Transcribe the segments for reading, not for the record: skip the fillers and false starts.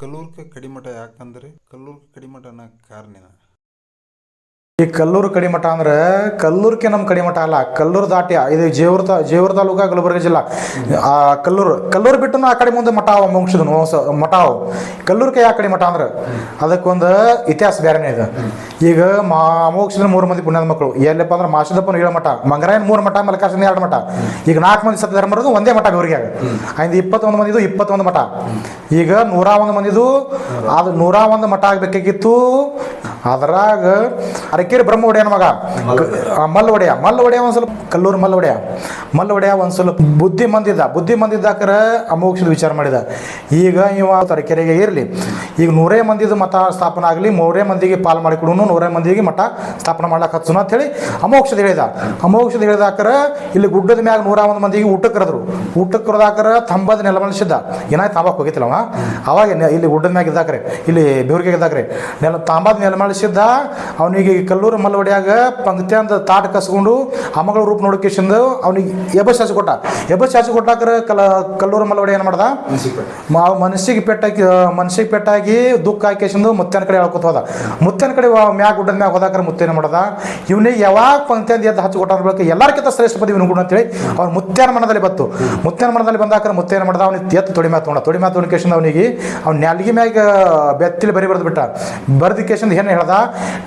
ಕಲ್ಲೂರ್ಕ ಕಡಿಮಠ ಯಾಕಂದ್ರೆ ಕಲ್ಲೂರ್ಕ ಕಡಿಮಠ ಅನ್ನೋ ಕಾರಣ ಏನು? ಈ ಕಲ್ಲೂರು ಕಡಿಮಠ ಅಂದ್ರೆ ಕಲ್ಲೂರ್ಕೆ ನಮ್ಮ ಕಡಿಮಠ ಅಲ್ಲ, ಕಲ್ಲೂರು ದಾಟಿ ಇದು ಜೇವೂರು ತಾಲೂಕ ಗುಲ್ಬರ್ಗ ಜಿಲ್ಲಾ. ಕಲ್ಲೂರು ಬಿಟ್ಟು ಆ ಕಡೆ ಮುಂದೆ ಮಠ ಮುಗಿಸಿದ ಮಠ ಅವು. ಕಲ್ಲೂರ್ಕೆ ಯಾಕೆ ಕಡಿಮಠ ಅಂದ್ರೆ ಅದಕ್ಕೊಂದು ಇತಿಹಾಸ ಬೇರೆನೇ ಇದೆ. ಈಗ ಅಮೋಕ್ಷದ 3 ಮಂದಿ ಪುಣ್ಯದ ಮಕ್ಕಳು ಎಲ್ಲಪ್ಪ ಅಂದ್ರೆ ಮಾಶದಪ್ಪನ 7 ಮಠ, ಮಂಗರಾಯನ 3 ಮಠ, ಮಲ್ಕಾಶನ 2 ಮಠ. ಈಗ 4 ಮಂದಿ ಸತ್ಯ ಧರ್ಮರದು ಒಂದೇ ಮಠ ಇವರಿಗೆ. ಐದು 21 ಮಂದಿದು 21 ಮಠ. ಈಗ 101 ಮಂದಿದು ಅದು 101 ಮಠ ಆಗ್ಬೇಕಾಗಿತ್ತು. ಅದ್ರಾಗ ಅರಕೇರಿ ಬ್ರಹ್ಮ ಒಡೆಯನ ಮಗ ಮಲ್ಲ ಒಡೆಯ ಒಂದ್ ಸ್ವಲ್ಪ ಕಲ್ಲೂರು ಮಲ್ಲ ಒಡೆಯ ಒಂದ್ ಸ್ವಲ್ಪ ಬುದ್ಧಿ ಮಂದಿದ್ದಾಕರ ಅಮೋಕ್ಷದ ವಿಚಾರ ಮಾಡಿದ. ಈಗ ಇವ ಅರಕೆರೆಗೆ ಇರಲಿ, ಈಗ 100 ಮಂದಿದು ಮಠ ಸ್ಥಾಪನೆ ಆಗಲಿ, 100 ಮಂದಿಗೆ ಪಾಲ್ ಮಾಡಿಕೊಡು, 100 ಮಂದಿಗೆ ಮಠ ಸ್ಥಾಪನೆ ಮಾಡ್ಲಾಕ ಹಚ್ಚುನ ಅಂತ ಹೇಳಿ ಅಮೋಕ್ಷದ ಹೇಳಿದಾಕರ ಇಲ್ಲಿ ಗುಡ್ಡದ ಮ್ಯಾಗ 101 ಮಂದಿಗೆ ಊಟಕ್ಕೆ ಕರೆದಾಕರ ತಂಬದ ನೆಲಮಳಿಸಿದ್ದ. ಏನಾಯ್ತು ತಾಂಬಾಕ್ ಹೋಗಿತ್ತಿಲ್ಲ ಅವಾಗ ಇಲ್ಲಿ ಗುಡ್ಡದ ಮ್ಯಾಗ ಇದ್ದಾಕ್ರೆ, ಇಲ್ಲಿ ಬೇವ್ರಿಗೆ ಇದ್ದಾಕ್ರೆ ತಾಂಬಾದ ನೆಲಮಳಿಸಿದ್ದ. ಅವನಿಗೆ ಕಲ್ಲೂರು ಮಲ್ಲ ಒಡೆಯಾಗ ಪಂಕ್ತಿ ಅಂತ ತಾಟ ಕಸ್ಕೊಂಡು ಅಮ್ಮಗಳ ರೂಪ ನೋಡೋಕೇಶಂದು ಅವನಿಗೆ ಎಬಸ್ ಚಾಚಿ ಕೊಟ್ಟಾಕ್ರ ಕಲ್ಲೂರು ಮಲ್ಲ ಒಡೆಯ ಏನು ಮಾಡ್ದ, ಮನಸ್ಸಿಗೆ ಪೆಟ್ಟಾಗಿ ದುಃಖ ಹಾಕೇಶಂದು ಮುತ್ತನ ಕಡೆ ಹೇಳ್ಕೊತ ಹೋದ. ಮುತ್ತನ ಕಡೆ ಮ್ಯಾಗ ಗುಡ್ಡದ ಮ್ಯಾಗ ಹೋದಾಕ್ರ ಮುತ್ತೇನ ಮಾಡ್ದ, ಇವನಿಗೆ ಯಾವಾಗ ಪಂಕ್ತಿ ಅಂತ ಎದ್ದು ಹಚ್ಚಿ ಕೊಟ್ಟ ಬಳಕ ಎಲ್ಲರಿಗಿಂತ ಶ್ರೇಷ್ಠ ಪದ ಇವನು ಗುಣ ಅಂತೇಳಿ ಅವ್ನು ಮುತ್ತನ ಮನದಲ್ಲಿ ಬಂದಾಕ್ರ ಮುತ್ತೇನ ಮಾಡ್ದ. ಅವನಿಗೆ ಎತ್ತು ತೊಡಿ ಮಾತು ಕೇಶಂದು ಅವನಿಗೆ ಅವ್ನು ನ್ಯಾಲ್ಗಿ ಮ್ಯಾಗ ಬೆತ್ತಲಿ ಬರೆದು ಬಿಟ್ಟ. ಬರೆದ ಕೇಶಂದು ಏನು ಹೇಳ್ದ,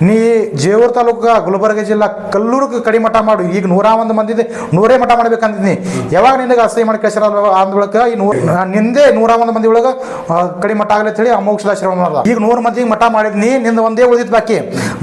ನೀ ಜೇವೂರು ತಾಲೂಕ ಗುಲ್ಬರ್ಗ ಜಿಲ್ಲಾ ಕಲ್ಲೂರು ಕಡಿಮಠ ಮಾಡು. ಈಗ 101 ಮಂದಿದೆ 100 ಮಠ ಮಾಡ್ಬೇಕಂತಿದ್ನಿ. ಯಾವಾಗ ನಿನಗೆ ಅಸಹ್ಯ ಮಾಡಿ ಕಳಿಸಿರ ಅಂದ್ಬಳಕ ಈ ನಿಂದೆ 101 ಮಂದಿ ಒಳಗೆ ಕಡಿಮಠ ಆಗಲಿ ಅಂತ ಹೇಳಿ ಅಮೋಕ್ಷದ ಆಶ್ರಮ ಮಾಡ್ದ. ಈಗ 100 ಮಂದಿಗೆ ಮಠ ಮಾಡಿದ್ನಿ, ನಿಂದ ಒಂದೇ ಉಳಿದಿತ್ತು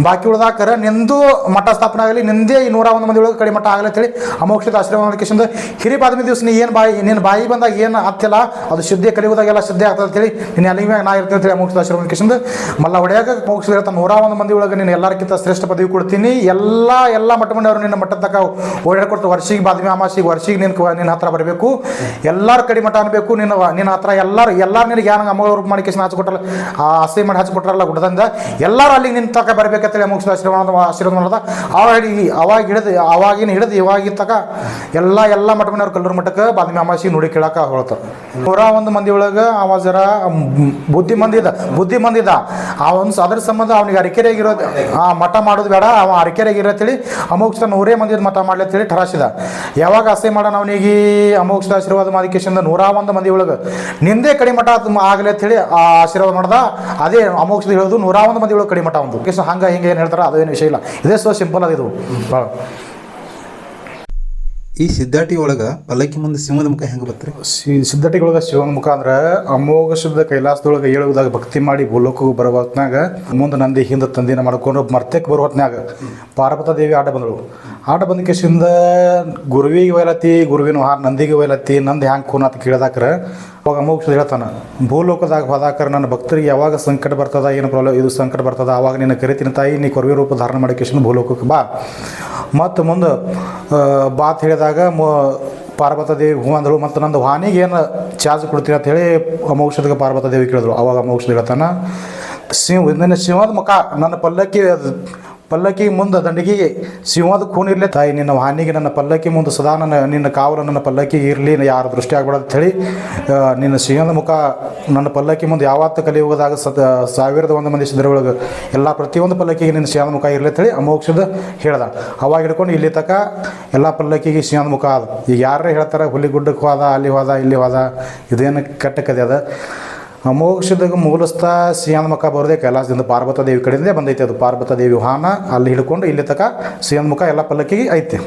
ಬಾಕಿ ಉಳ್ದಾಕರ ನಿಂದು ಮಠ ಸ್ಥಾಪನೆ ಆಗಲಿ, ನಿಂದೇ ಈ 101 ಮಂದಿ ಒಳಗೆ ಕಡಿಮಠ ಆಗಲಿ ಅಂತ ಹೇಳಿ ಅಮೋಕ್ಷದ ಆಶ್ರಮ ಮಾಡ್ಕೇಶಂದು ಹಿರಿಪಾದಮಿ ದಿವಸ ನೀ ಏನು ನಿನ್ನ ಬಾಯಿ ಬಂದಾಗ ಏನು ಆಗ್ತಿಲ್ಲ ಅದು ಶುದ್ಧಿ ಕಲಿಯುವುದಾಗೆಲ್ಲ ಶುದ್ಧಿ ಆಗ್ತದೆ ಅಂತೇಳಿ ನೀನು ಅಲ್ಲಿ ಮ್ಯಾಗ ನಾ ಇರ್ತೀನಿ ಅಂತೇಳಿ ಅಮೋಕ್ಷದ ಆಶ್ರಮ ಮಾಡ್ಕೇಶಂದು ಮಲ್ಲ ಹೊಡೆಯಾಗ ಮೋಕ್ಷದ 101 ಮಂದಿ ಒಳಗೆ ನೀನು ಎಲ್ಲರಿಗಿಂತ ಶ್ರೇಷ್ಠ ಪದವಿ ಕೊಡ್ತೀನಿ. ಎಲ್ಲ ಮಠ ಮಂದಿಯವರು ನಿನ್ನ ಮಠದ ತಕ್ಕ ಓಡಾಡ್ಕೊಡ್ತಾರೆ. ವರ್ಷಿಗೆ ಬಾದ್ಮಿ ಅಮಾಸಿಗೆ ವರ್ಷಿಗೆ ನಿನ್ನ ಹತ್ರ ಬರಬೇಕು, ಎಲ್ಲರೂ ಕಡಿಮಠ ಅನ್ಬೇಕು. ನಿನ್ನ ಹತ್ರ ಎಲ್ಲರೂ ನಿನಗೆ ಯಾರು ಅಮ್ಮ ರೂಪ ಮಾಡಿ ಕೇಸ್ ಹಚ್ಕೊಟ್ಟಲ್ಲ, ಆಸೆ ಮಾಡಿ ಹಚ್ಕೊಟ್ರಲ್ಲ ಗುಡ್ಡದಿಂದ ಎಲ್ಲರೂ ಅಲ್ಲಿಗೆ ನಿನ್ನ ತಕ ಬರಬೇಕಂತೇಳಿ ಅಮೋಕ್ಷದ ಆಶೀರ್ವಾದ ಮಾಡ್ದ. ಅವಾಗಿನ ಹಿಡಿದು ಇವಾಗಿನ ತಕ ಎಲ್ಲ ಮಠ ಮಂದಿಯವ್ರು ಕಲ್ಲೂರು ಮಠಕ್ಕೆ ಬಾದ್ಮಿ ಅಮಾಸಿಗೆ ನೋಡಿ ಕೇಳಕ್ಕೆ ಹೇಳ್ತಾರೆ. 101 ಮಂದಿ ಒಳಗೆ ಅವ ಜರ ಬುದ್ಧಿ ಮಂದಿದ ಅವನು ಅದ್ರ ಸಂಬಂಧ ಅವನಿಗೆ ಅರಕೆರೆಗಿರೋದು ಮಠ ಮಾಡೋದು ಬೇಡ, ಅವ ಅರಕೆರೆಗಿರತ್ತೇಳಿ ಅಮೋಕ್ಷದ 100 ಮಂದಿ ಮಠ ಮಾಡ್ಲಿ ಅಂತೇಳಿ ಠರಾಸಿದ. ಯಾವಾಗ ಆಸೆ ಮಾಡೋಣ ಅವನಿಗೆ ಅಮೋಕ್ಷದ ಆಶೀರ್ವಾದ ಮಾಡಿಕೇಶಂದ 101 ಮಂದಿ ಒಳಗೆ ನಿಂದೇ ಕಡಿಮಠ ಆಗಲಿ ಅಂತೇಳಿ ಆಶೀರ್ವಾದ ಮಾಡ್ದ. ಅದೇ ಅಮೋಕ್ಷದ ಹೇಳೋದು 101 ಮಂದಿ ಒಳಗೆ ಕಡಿಮಠ ಒಂದು ಹಂಗೆ ಹಿಂಗೆ ಏನು ಹೇಳ್ತಾರೆ ಅದೇನು ವಿಷಯ ಇಲ್ಲ. ಇದೇ ಸಿಂಪಲ್ ಆಗಿದ್ದು ಭಾಳ. ಈ ಸಿದ್ಧಾಟಿ ಒಳಗೆ ಪಲ್ಲಕ್ಕಿ ಮುಂದೆ ಸಿಂಹದ ಮುಖ ಹೆಂಗೆ ಬರ್ತಾರೆ? ಸಿದ್ಧಾಟಿಗೆ ಒಳಗೆ ಶಿವನ ಮುಖ ಅಂದ್ರೆ ಅಮೋಘದ ಕೈಲಾಸದೊಳಗೆ ಹೇಳುವುದಾಗ ಭಕ್ತಿ ಮಾಡಿ ಭೂಲೋಕಕ್ಕೆ ಬರೋ ಹೊತ್ನಾಗ ಮುಂದೆ ನಂದಿ ಹಿಂದೆ ತಂದಿನ ಮಾಡ್ಕೊಂಡು ಮರ್ತಕ್ಕೆ ಬರೋ ಹೊತ್ನಾಗ ಪಾರ್ವತ ದೇವಿ ಆಟ ಬಂದ ಕೇಸಿಂದ ಗುರುವಿಗೆ ಒಯ್ಲತ್ತಿ, ಗುರುವಿನ ನಂದಿಗೆ ಒಯ್ಲತ್ತಿ, ನಂದಿ ಹ್ಯಾಂಗೆ ಕೂನ ಅಂತ ಕೇಳಿದಾಕ್ರ ಅವಾಗ ಅಮೋಕ್ಷ ಹೇಳ್ತಾನೆ, ಭೂಲೋಕದಾಗ ಹೋದಾಕರ ನನ್ನ ಭಕ್ತರಿಗೆ ಯಾವಾಗ ಸಂಕಟ ಬರ್ತದ, ಏನು ಪ್ರಾಬ್ಲಮ್ ಇದು ಸಂಕಟ ಬರ್ತದ, ಆವಾಗ ನಿನ್ನ ಕರಿತೀನಿ ತಾಯಿ, ನೀ ಕೊರವಿ ರೂಪ ಧಾರಣ ಮಾಡಿ ಕೇಸಿಂದ ಭೂಲೋಕಕ್ಕೆ ಬಾ. ಮತ್ತು ಮುಂದೆ ಬಾತ್ ಹೇಳಿದಾಗ ಪಾರ್ವತ ದೇವಿ ಹೂ ಅಂದಳು. ಮತ್ತು ನಂದು ವಾಣಿಗೆ ಏನು ಚಾರ್ಜ್ ಕೊಡ್ತೀವಿ ಅಂತ ಹೇಳಿ ಅಮೋಕ್ಷದಿಗೆ ಪಾರ್ವತ ದೇವಿ ಕೇಳಿದ್ರು. ಅವಾಗ ಅಮೋಕ್ಷ ಹೇಳ್ತಾನೆ, ನಿನ್ನ ಸಿಂಹದ ಮುಖ ನನ್ನ ಪಲ್ಲಕ್ಕಿ ಮುಂದೆ ದಂಡಿಗೆ ಸಿಂಹದ ಖೂನ್ ಇರಲಿ ತಾಯಿ, ನಿನ್ನ ವಾಣಿಗೆ ನನ್ನ ಪಲ್ಲಕ್ಕಿ ಮುಂದೆ ಸದಾ ನಿನ್ನ ಕಾವಲು ನನ್ನ ಪಲ್ಲಕ್ಕಿ ಇರಲಿ, ಯಾರು ದೃಷ್ಟಿ ಆಗ್ಬೇಡ ಅಂತ ಹೇಳಿ ನಿನ್ನ ಸಿಂಹದ ಮುಖ ನನ್ನ ಪಲ್ಲಕ್ಕಿ ಮುಂದೆ ಯಾವತ್ತು ಕಲಿಯುವುದಾಗ 1001 ಮಂದಿ ಸಿದ್ಧರ ಒಳಗೆ ಎಲ್ಲ ಪ್ರತಿಯೊಂದು ಪಲ್ಲಕ್ಕಿಗೆ ನಿನ್ನ ಸಿಂಹದ ಮುಖ ಇರಲಿ ಅಂತೇಳಿ ಅಮೋಕ್ಷದ ಹೇಳ್ದ. ಅವಾಗ ಹಿಡ್ಕೊಂಡು ಇಲ್ಲಿ ತನಕ ಎಲ್ಲ ಪಲ್ಲಕ್ಕಿಗೆ ಸಿಂಹದ ಮುಖ ಅದ. ಈಗ ಯಾರೇ ಹೇಳ್ತಾರೆ ಹುಲಿ ಗುಡ್ಡಕ್ಕೆ ಹೋದ, ಅಲ್ಲಿ ಹೋದ, ಇಲ್ಲಿ ಹೋದ, ಇದೇನು ಕೆಟ್ಟಕ್ಕದೆ ಅದ. ಅಮೋಕ್ಷದಾಗ ಮೂಲಸ್ಥ ಸಿಂಹದ ಮುಖ ಬರೋದೇ ಕೈಲಾಸದಿಂದ ಪಾರ್ವತ ದೇವಿ ಕಡೆಯಿಂದೇ ಬಂದೈತೆ. ಅದು ಪಾರ್ವತ ದೇವಿ ವಾಹನ ಅಲ್ಲಿ ಹಿಡ್ಕೊಂಡು ಇಲ್ಲಿ ತನಕ ಸಿಂಹದ ಮುಖ ಎಲ್ಲ ಪಲ್ಲಕ್ಕಿಗೆ ಐತೆ.